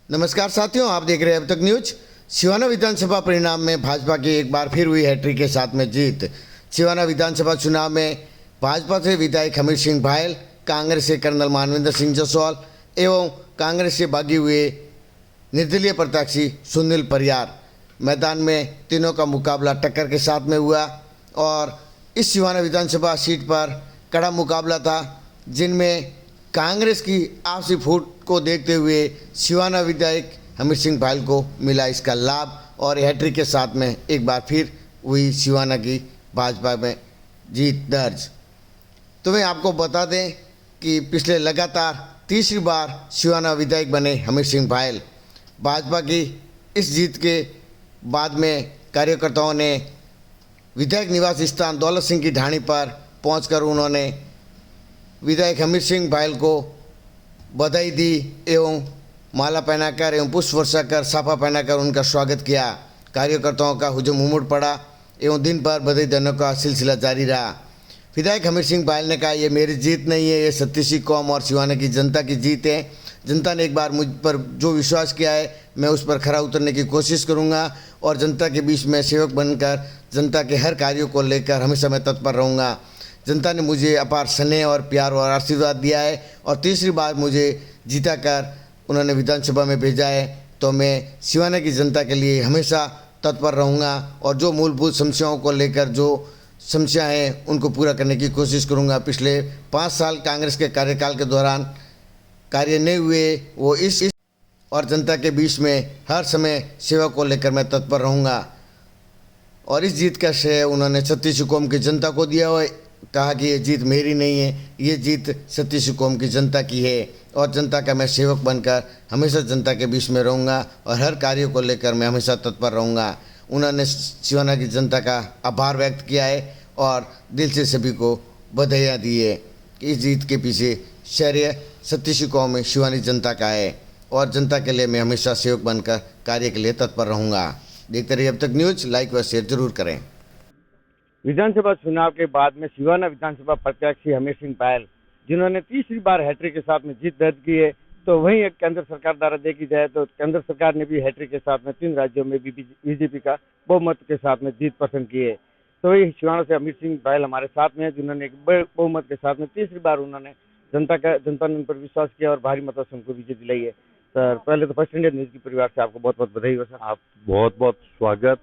नमस्कार साथियों, आप देख रहे हैं अब तक न्यूज। सिवाना विधानसभा परिणाम में भाजपा की एक बार फिर हुई हैट्रिक के साथ में जीत। सिवाना विधानसभा चुनाव में भाजपा से विधायक हमीर सिंह भायल, कांग्रेस से कर्नल मानवेंद्र सिंह जसवाल एवं कांग्रेस से भागी हुए निर्दलीय प्रत्याशी सुनील परियार मैदान में तीनों का मुकाबला टक्कर के साथ में हुआ और इस सिवाना विधानसभा सीट पर कड़ा मुकाबला था, जिनमें कांग्रेस की आपसी फूट को देखते हुए सिवाना विधायक हमीर सिंह भायल को मिला इसका लाभ और हैट्रिक के साथ में एक बार फिर हुई सिवाना की भाजपा में जीत दर्ज। तो मैं आपको बता दें कि पिछले लगातार तीसरी बार सिवाना विधायक बने हमीर सिंह भायल। भाजपा की इस जीत के बाद में कार्यकर्ताओं ने विधायक निवास स्थान दौलत सिंह की ढाणी पर पहुंचकर उन्होंने विधायक हमीर सिंह भायल को बधाई दी एवं माला पहनाकर एवं पुष्प वर्षा कर साफा पहनाकर उनका स्वागत किया। कार्यकर्ताओं का हुजूम उमड़ पड़ा एवं दिन भर बधाई देने का सिलसिला जारी रहा। विधायक हमीर सिंह भायल ने कहा, ये मेरी जीत नहीं है, ये सतीसी कौम और सिवाना की जनता की जीत है। जनता ने एक बार मुझ पर जो विश्वास किया है, मैं उस पर खरा उतरने की कोशिश करूंगा और जनता के बीच में सेवक बनकर जनता के हर कार्यों को लेकर हमेशा मैं तत्पर रहूँगा। जनता ने मुझे अपार स्नेह और प्यार और आशीर्वाद दिया है और तीसरी बार मुझे जीता कर उन्होंने विधानसभा में भेजा है, तो मैं सिवाना की जनता के लिए हमेशा तत्पर रहूँगा और जो मूलभूत समस्याओं को लेकर जो समस्या हैं उनको पूरा करने की कोशिश करूँगा। पिछले 5 साल कांग्रेस के कार्यकाल के दौरान कार्य नहीं हुए, वो इस और जनता के बीच में हर समय सेवा को लेकर मैं तत्पर रहूँगा। और इस जीत का श्रेय उन्होंने छत्तीस कौम की जनता को दिया हुआ, कहा कि ये जीत मेरी नहीं है, ये जीत छत्तीस कौम की जनता की है और जनता का मैं सेवक बनकर हमेशा जनता के बीच में रहूँगा और हर कार्य को लेकर मैं हमेशा तत्पर रहूँगा। उन्होंने सिवाना की जनता का आभार व्यक्त किया है और दिल से सभी को बधाइयाँ दी है कि इस जीत के पीछे श्रेय छत्तीस कौम में सिवानी जनता का है और जनता के लिए मैं हमेशा सेवक बनकर कार्य के लिए तत्पर रहूँगा। देखते रहिए अब तक न्यूज, लाइक व शेयर जरूर करें। विधानसभा चुनाव के बाद में सिवाना विधानसभा प्रत्याशी हमीर सिंह भायल, जिन्होंने तीसरी बार हैट्रिक के साथ में जीत दर्ज की है, तो वहीं एक केंद्र सरकार द्वारा देखी जाए तो केंद्र सरकार ने भी हैट्रिक के साथ में 3 राज्यों में भी बीजेपी का बहुमत के साथ में जीत पसंद की है। तो वही सिवाना से हमीर सिंह भायल हमारे साथ में है, जिन्होंने एक बड़े बहुमत के साथ में तीसरी बार उन्होंने जनता ने उन पर विश्वास किया और भारी मतों से उनको विजय दिलाई है। सर, पहले तो फर्स्ट इंडिया न्यूज की परिवार से आपको बहुत बहुत बधाई हो सर। आप बहुत बहुत स्वागत,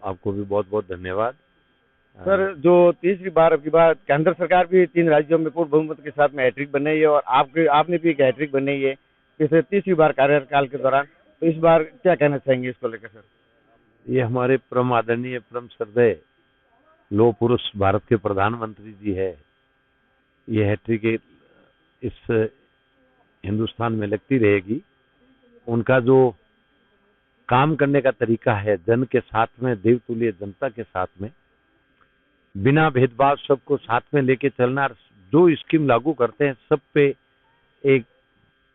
आपको भी बहुत बहुत धन्यवाद। सर, जो तीसरी बार अब की बार केंद्र सरकार भी 3 राज्यों में पूर्ण बहुमत के साथ में हैट्रिक बनाई है और आपने भी एक हैट्रिक बनाई है पिछले तीसरी बार कार्यकाल के दौरान, तो इस बार क्या कहना चाहेंगे इसको लेकर सर? ये हमारे परम आदरणीय परम श्रद्धेय लौह पुरुष भारत के प्रधानमंत्री जी है, ये हैट्रिक इस हिंदुस्तान में लगती रहेगी। उनका जो काम करने का तरीका है, जन के साथ में, देवतुल्य जनता के साथ में, बिना भेदभाव सबको साथ में लेके चलना, जो स्कीम लागू करते हैं सब पे एक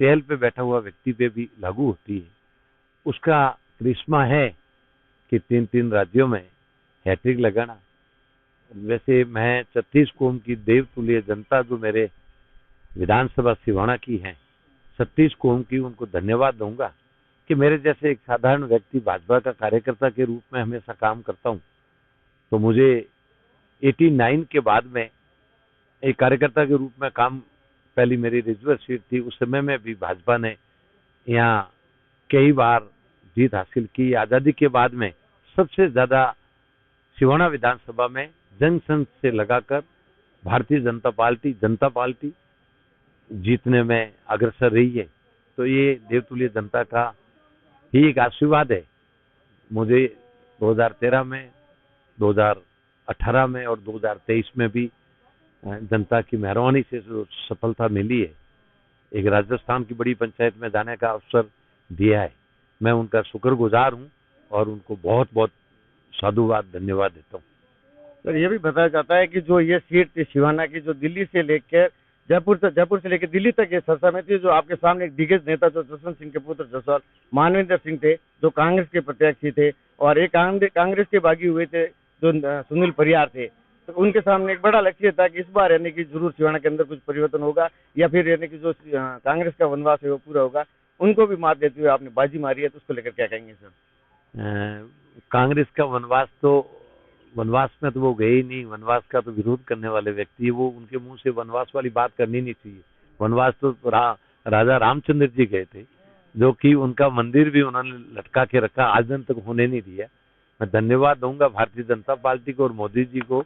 टेल पे बैठा हुआ व्यक्ति पे भी लागू होती है। उसका करिश्मा है कि 3 राज्यों में हैट्रिक लगाना। वैसे मैं 36 कौम की देवतुल्य जनता जो मेरे विधानसभा सिवाना की है, 36 कौम की, उनको धन्यवाद दूंगा कि मेरे जैसे एक साधारण व्यक्ति भाजपा का कार्यकर्ता के रूप में हमेशा काम करता हूँ, तो मुझे 89 के बाद में एक कार्यकर्ता के रूप में काम, पहली मेरी रिजर्व सीट थी, उस समय में भी भाजपा ने यहाँ कई बार जीत हासिल की। आज़ादी के बाद में सबसे ज़्यादा सिवाना विधानसभा में जंक्शन से लगाकर भारतीय जनता पार्टी जीतने में अग्रसर रही है। तो ये देवतुल्य जनता का ही एक आशीर्वाद है। मुझे 2013 में, 2018 में और 2023 में भी जनता की मेहरबानी से जो सफलता मिली है, एक राजस्थान की बड़ी पंचायत में जाने का अवसर दिया है, मैं उनका शुक्रगुजार हूं और उनको बहुत बहुत साधुवाद धन्यवाद देता हूं। सर, ये भी बताया जाता है कि जो ये सीट थी सिवाना की, जो दिल्ली से लेकर जयपुर से लेकर दिल्ली तक ये सरसा में थी, जो आपके सामने एक दिग्गज नेता जो जसवंत सिंह के पुत्र जसवाल मानवेंद्र सिंह थे, जो कांग्रेस के प्रत्याशी थे, और एक कांग्रेस के बागी हुए थे जो सुनील परियार थे, तो उनके सामने एक बड़ा लक्ष्य था कि इस बार यानी कि जरूर सिवाना के अंदर कुछ परिवर्तन होगा या फिर यानी कि जो कांग्रेस का वनवास है वो पूरा होगा। उनको भी मात देते हुए आपने बाजी मारी है, तो उसको लेकर क्या कहेंगे सर? कांग्रेस का वनवास में तो वो गए ही नहीं। वनवास का तो विरोध करने वाले व्यक्ति है वो, उनके मुंह से वनवास वाली बात करनी नहीं चाहिए। वनवास तो राजा रामचंद्र जी गए थे, जो कि उनका मंदिर भी उन्होंने लटका के रखा, आज दिन तक होने नहीं दिया। मैं धन्यवाद दूंगा भारतीय जनता पार्टी को और मोदी जी को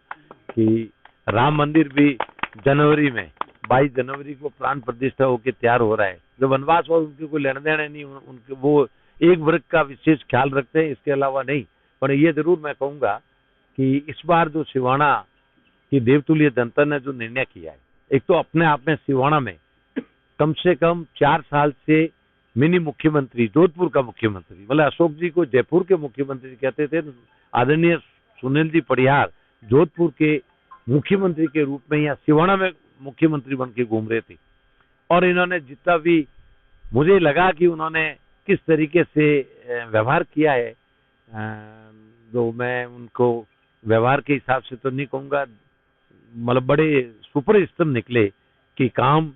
कि राम मंदिर भी जनवरी में 22 जनवरी को प्राण प्रतिष्ठा होकर तैयार हो रहा है। जो वनवास और उनके कोई लेना देना नहीं, उनके वो एक वर्ग का विशेष ख्याल रखते हैं, इसके अलावा नहीं। पर ये जरूर मैं कहूंगा कि इस बार जो सिवाना की देवतुल्य जनता ने जो निर्णय किया है, एक तो अपने आप में सिवाना में कम से कम 4 साल से मिनी मुख्यमंत्री, जोधपुर का मुख्यमंत्री, मतलब अशोक जी को जयपुर के मुख्यमंत्री कहते थे, आदरणीय सुनील जी परिहार जोधपुर के मुख्यमंत्री के रूप में या सिवाना में मुख्यमंत्री बन के घूम रहे थे। और इन्होंने जितना भी मुझे लगा कि उन्होंने किस तरीके से व्यवहार किया है, जो मैं उनको व्यवहार के हिसाब से तो नहीं कहूंगा, मतलब बड़े सुपर स्तंभ निकले कि काम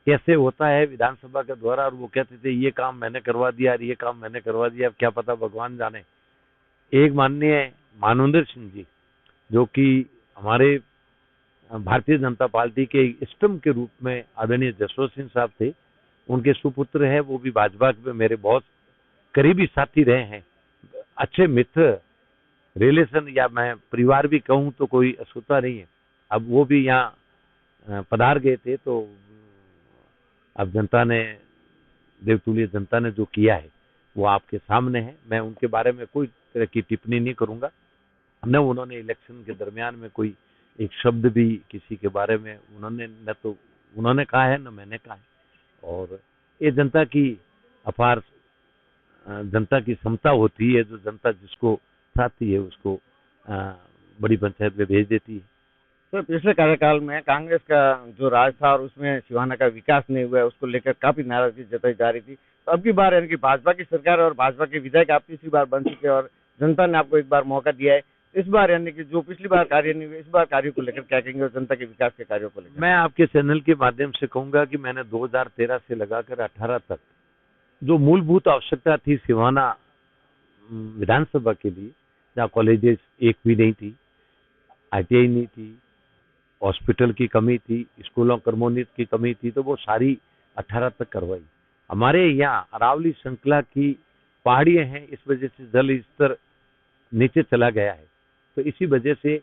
कैसे होता है विधानसभा के द्वारा। और वो कहते थे ये काम मैंने करवा दिया और ये काम मैंने करवा दिया, अब क्या पता भगवान जाने। एक माननीय मानवेंद्र सिंह जी, जो कि हमारे भारतीय जनता पार्टी के स्तंभ के रूप में आदरणीय जसवंत सिंह साहब थे, उनके सुपुत्र हैं, वो भी भाजपा में मेरे बहुत करीबी साथी रहे हैं, अच्छे मित्र रिलेशन, या मैं परिवार भी कहूं तो कोई अछूता नहीं है। अब वो भी यहाँ पधार गए थे, तो अब जनता ने, देवतुल्य जनता ने जो किया है वो आपके सामने है। मैं उनके बारे में कोई तरह की टिप्पणी नहीं करूंगा। न उन्होंने इलेक्शन के दरमियान में कोई एक शब्द भी किसी के बारे में न तो उन्होंने कहा है न मैंने कहा है। और ये जनता की अपार, जनता की क्षमता होती है, जो जनता जिसको चाहती है उसको बड़ी पंचायत में भेज देती है। तो पिछले कार्यकाल में कांग्रेस का जो राज था और उसमें सिवाना का विकास नहीं हुआ है, उसको लेकर काफी नाराजगी जताई जा रही थी। तो अब की बार यानी कि भाजपा की सरकार और भाजपा के विधायक आप तीसरी बार बन चुके हैं और जनता ने आपको एक बार मौका दिया है। इस बार यानी कि जो पिछली बार कार्य नहीं हुए, इस बार कार्यों को लेकर क्या कहेंगे और जनता के विकास के कार्यों को लेकर? मैं आपके चैनल के माध्यम से कहूंगा कि मैंने 2013 से लगाकर 18 तक जो मूलभूत आवश्यकता थी सिवाना विधानसभा के लिए, जहाँ कॉलेजेस एक भी नहीं थी, ITI नहीं थी, हॉस्पिटल की कमी थी, स्कूलों कर्मोन्नत की कमी थी, तो वो सारी 18 तक करवाई। हमारे यहाँ अरावली श्रृंखला की पहाड़ियां हैं, इस वजह से जल स्तर नीचे चला गया है। तो इसी वजह से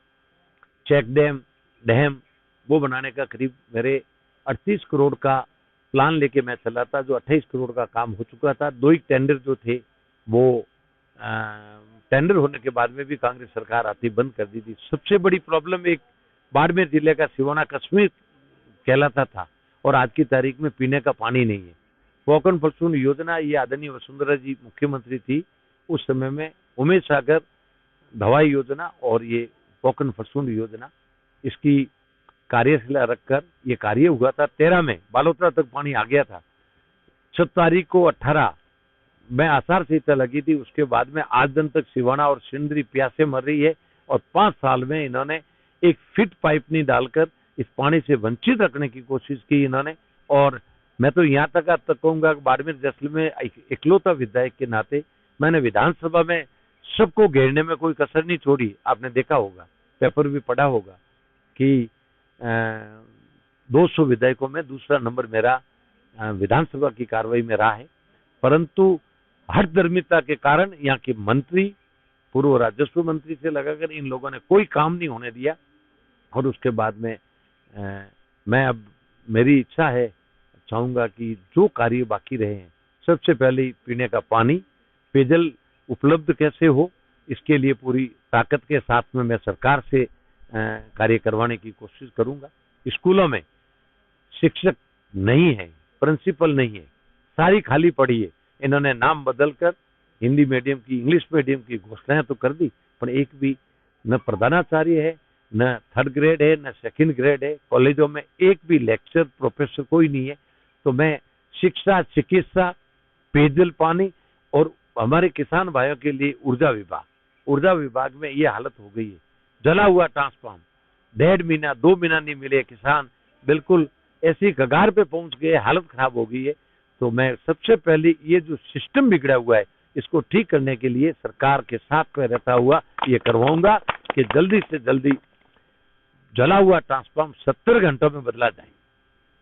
चेक डैम वो बनाने का करीब मेरे 38 करोड़ का प्लान लेके मैं चला था, जो 28 करोड़ का काम हो चुका था। 2 ही टेंडर जो थे वो टेंडर होने के बाद में भी कांग्रेस सरकार आती बंद कर दी थी। सबसे बड़ी प्रॉब्लम एक बाड़मेर जिले का सिवाना कश्मीर कहलाता था और आज की तारीख में पीने का पानी नहीं है। पोखरण फलसून योजना, ये आदरणीय वसुंधरा जी मुख्यमंत्री थी उस समय में, उमेश सागर दवाई योजना और ये पोखरण फलसून योजना, इसकी कार्यशाला रखकर ये कार्य हुआ था। 13 में बालोतरा तक पानी आ गया था। 6 तारीख को 18 में आचार संहिता लगी थी, उसके बाद में आज दिन तक सिवाना और सिंदरी प्यासे मर रही है। और 5 साल में इन्होंने एक फिट पाइप नहीं डालकर इस पानी से वंचित रखने की कोशिश की इन्होंने। और मैं तो यहाँ तक कहूंगा कि बाड़मेर जैसलमेर में इकलौता विधायक के नाते मैंने विधानसभा में सबको घेरने में कोई कसर नहीं छोड़ी। आपने देखा होगा, पेपर भी पढ़ा होगा कि 200 विधायकों में दूसरा नंबर मेरा विधानसभा की कार्रवाई में रहा है। परंतु हर धर्मिता के कारण यहाँ के मंत्री, पूर्व राजस्व मंत्री से लगाकर इन लोगों ने कोई काम नहीं होने दिया। और उसके बाद में मैं अब मेरी इच्छा है, चाहूंगा कि जो कार्य बाकी रहे हैं, सबसे पहले पीने का पानी, पेयजल उपलब्ध कैसे हो, इसके लिए पूरी ताकत के साथ में मैं सरकार से कार्य करवाने की कोशिश करूंगा। स्कूलों में शिक्षक नहीं है, प्रिंसिपल नहीं है, सारी खाली पड़ी है। इन्होंने नाम बदलकर हिंदी मीडियम की, इंग्लिश मीडियम की घोषणाएं तो कर दी, पर एक भी न प्रधानाचार्य है, न 3rd ग्रेड है, न 2nd ग्रेड है। कॉलेजों में एक भी लेक्चर प्रोफेसर कोई नहीं है। तो मैं शिक्षा, चिकित्सा, पेयजल, पानी और हमारे किसान भाइयों के लिए ऊर्जा विभाग में ये हालत हो गई है। जला हुआ ट्रांसफार्म, 1.5 महीना 2 महीना नहीं मिले, किसान बिल्कुल ऐसी कगार पे पहुंच गए, हालत खराब हो गई है। तो मैं सबसे पहले ये जो सिस्टम बिगड़ा हुआ है इसको ठीक करने के लिए सरकार के साथ में रहता हुआ ये करवाऊंगा कि जल्दी से जल्दी जला हुआ ट्रांसफार्म 70 घंटों में बदला जाए।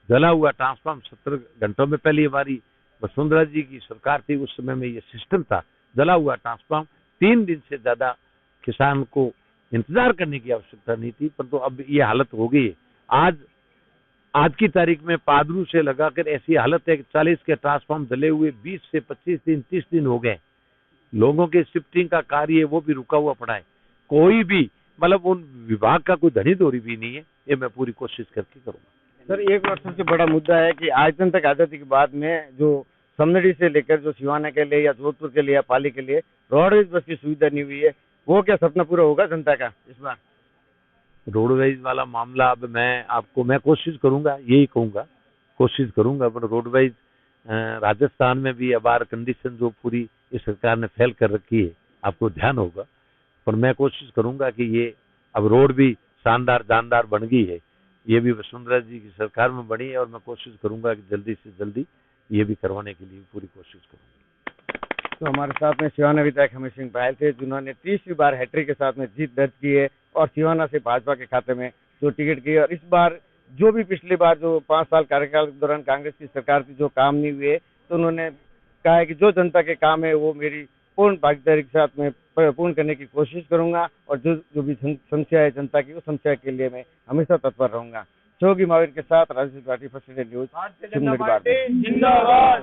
जला हुआ ट्रांसफार्म 70 घंटों में, पहले हमारी वसुंधरा जी की सरकार थी उस समय में ये सिस्टम था। जला हुआ ट्रांसफार्म 3 दिन से ज्यादा किसान को इंतजार करने की आवश्यकता नहीं थी, परंतु अब ये हालत हो गई है। आज की तारीख में पादरू से लगाकर ऐसी हालत है कि 40 के ट्रांसफार्म जले हुए 20 से 25 दिन 30 दिन हो गए। लोगों के शिफ्टिंग का कार्य है वो भी रुका हुआ पड़ा है। कोई भी मतलब उन विभाग का कोई धनी धोरी भी नहीं है। ये मैं पूरी कोशिश करके करूंगा। सर, एक और सबसे बड़ा मुद्दा है कि आज तक आजादी के बाद में जो समनडी से लेकर जो सिवाना के लिए या जोधपुर के लिए या पाली के लिए रोडवेज बस की सुविधा नहीं हुई है, वो क्या सपना पूरा होगा जनता का इस बार? रोडवेज वाला मामला अब मैं कोशिश करूंगा, यही कहूंगा, कोशिश करूंगा। पर रोडवेज राजस्थान में भी अब कंडीशन जो पूरी इस सरकार ने फेल कर रखी है, आपको ध्यान होगा। पर मैं कोशिश करूंगा कि ये अब रोड भी शानदार जानदार बन गई है, ये भी वसुंधरा जी की सरकार में बनी है और मैं कोशिश करूंगा कि जल्दी से जल्दी ये भी करवाने के लिए पूरी कोशिश करूंगा। तो हमारे साथ में सिवाना विधायक हमीर सिंह पायल थे, जिन्होंने तीसरी बार हैट्रिक के साथ में जीत दर्ज की है और सिवाना से भाजपा के खाते में जो टिकट की है। और इस बार जो भी पिछली बार जो 5 साल कार्यकाल के दौरान कांग्रेस की सरकार थी जो काम नहीं हुए, तो उन्होंने कहा है कि जो जनता के काम है वो मेरी पूर्ण भागीदारी के साथ में पूर्ण करने की कोशिश करूंगा और जो भी समस्या है जनता की, उस समस्या के लिए मैं हमेशा तत्पर रहूंगा। जोगी महावीर के साथ राजनीति पार्टी फर्स्ट न्यूज, सिमरी। जिंदाबाद।